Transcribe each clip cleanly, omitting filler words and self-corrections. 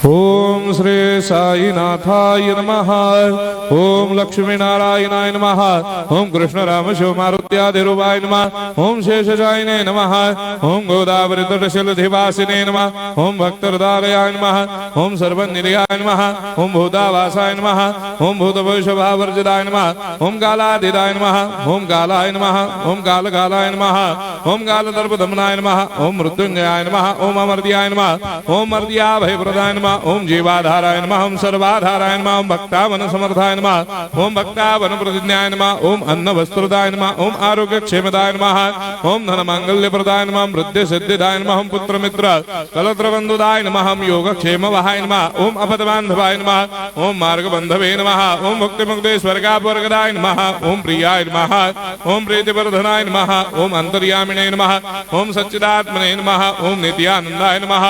ओम श्री साईनाथाय नमः। ओम लक्ष्मी नारायणाय नमः। ओम कृष्ण राम शिव मारुत्यादिरूपाय नमः। ओम शेषशायिने नमः। ओम गोदावरी तटशिलधिवासिने नमः। ओम भक्तहृदयाय नमः। ओम सर्वनिलयाय नमः। ओम भूतावासाय नमः। ओम भूतभविष्यभावर्जिताय नमः। ओम कालातीताय नमः। ओम कालाय नमः। ओम कालकालाय नमः। ओम कालदर्पदमनाय नमः। ओम मृत्युंजयाय नमः। ओम अमर्त्याय नमः। ओम मर्त्याभयप्रदाय नमः। ओम जीवाधाराय नमः। ओम सर्वाधाराय नमः। ओम भक्तावन समर्थाय नमः। ओम भक्तावन प्रतिज्ञाय नमः। ओम अन्न वस्त्रदाय नमः। ओम आरोग्य क्षेमदाय नमः। ओम धन मांगल्य प्रदाय नमः। वृद्धि सिद्धिदाय नमः। ओम पुत्र मित्र कलत्र बंधुदाय नमः। ओम योग क्षेम वहाय नमः। ओम अपद बांधवाय नमः। ओम मार्ग बंधवे नमः। ओम मुक्ति मुक्ति स्वर्गापवर्गदाय नमः। ओम प्रियाय नमः। ओम प्रीतिवर्धनाय नमः। ओम अंतर्यामिने नमः। ओम सच्चिदात्मने नमः। ओम नित्यानंदाय नमः।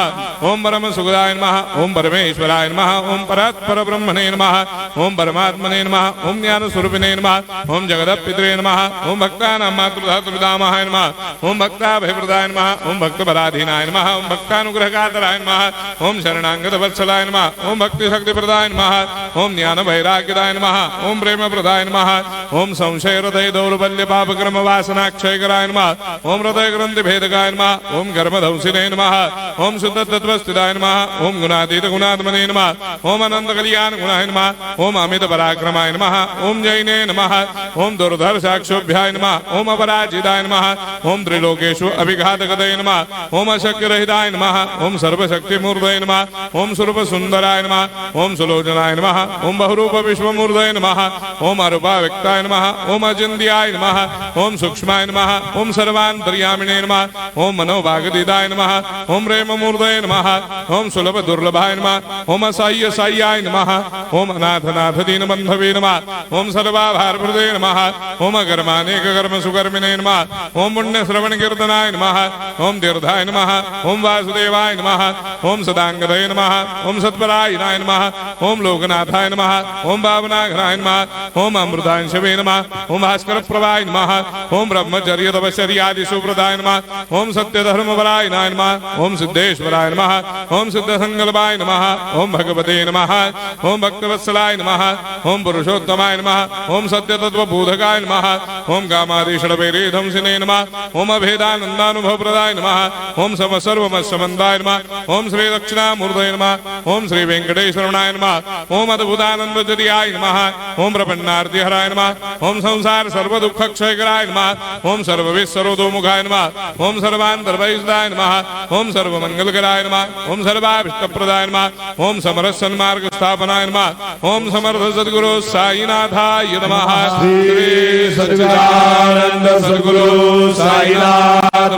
ओम परम सुखदाय नमः। ओम परमेश्वराय नमः। ओम परात्पर ब्रह्मणे नमः। ओम परमात्मने नमः। ओम ज्ञान स्वरूपिणे नमः। ओम जगदपितरे नमः। ओम भक्तानां मातृधातुर्पितामहाय नमः। ओम भक्ताभयप्रदाय नमः। ओम भक्तपराधीनाय नमः। ओम भक्तानुग्रहकातराय नमः। ओम शरणागत वत्सलाय नमः। ओम भक्ति शक्तिप्रदाय नमः। ओम ज्ञान वैराग्यदाय नमः। ओम प्रेम प्रदाय नमः। ओम संशय हृदय दौर्बल्य पापक्रम वासना क्षयकराय नमः। ओम हृदय ग्रंथि भेदकाय नमः। ओम कर्मधंसिने नमः। ओम शुद्ध तत्वस्थिताय नमः। ओम गुणातीत गुणात्मने नमः। ओम अनंत कल्याण गुणाय नमः। ओम अमित पराक्रमाय नमः। ओम जैने नमः। ओम दुर्धर्षाक्षोभ्याय नमः। ओम अपराजिताय नमः। ओम त्रिलोकेषु अभिघातकतये नमः। ओम अशक्यरहिताय नमः। ओम सर्वशक्तिमूर्तये नमः। ओम स्वरूप सुंदराय नमः। ओम सुलोचनाय नमः। ओम बहुरूप विश्वमूर्तये नमः। ओम अरूपाव्यक्ताय नमः। ओम अचिन्त्याय नमः। ओम सूक्ष्माय नमः। ओम सर्वान्तर्यामिणे नमः। ओम मनोभागदिताय नमः। ओम प्रेममूर्तये नमः। ओम सुलभ दुर्लभाय नमः। ओम असाह्य साह्याय नमः। ओम अनाथनाथ दीनबन्धवे नमः। ओम सर्वाभारप्रदे नमः। ओम अकर्मानेक कर्म सुकर्मिणे नमः। ओम पुण्य श्रवण कीर्तनाय नमः। ओम तीर्थाय नमः। ओम वासुदेवाय नमः। ओम सदांगदये नमः। ओम सत्परायणाय नमः। ओम लोकनाथाय नमः। ओम भावनाघनाय नमः। ओम अमृतांशवे नमः। ओम भास्कर प्रभाय नमः। ओम ब्रह्मचर्य तपश्चर्यादि सुप्रदाय नमः। ओम सत्यधर्मपरायणाय नमः। ओम सिद्धेश्वराय नमः। ओम सिद्ध संकल्पाय नमः। ओम भगवते नमः। ओम भक्तवत्सलाय नमः। ओम पुरुषोत्तमाय नमः। ओम सत्यतत्त्वबोधकाय नमः। ओम कामादिषडवैरेधंसिने नमः। ओम अभेदानन्दानुभवप्रदाय नमः। ओम सर्वमस्समन्दाय नमः। ओम श्री दक्षिणामूर्तये नमः। ओम श्री वेंकटेश्वरनाय नमः। ओम अद्भुतानन्दजटियाय नमः। ओम प्रपन्नार्तिहराय नमः। ओम संसार सर्वदुःखक्षयकराय नमः। ओम सर्वविश्वरोधोमुखाय नमः। ओम सर्वान्तर्बहिष्ठाय नमः। ओम सर्वमङ्गलकराय नमः। ओम सर्वाभीष्टप्रदाय नमः। ओम समरस सन्मार्ग स्थापनाय नमः। ओम समर्थ सद्गुरु साईनाथाय नमः। श्री सच्चिदानंद सद्गुरु साईनाथ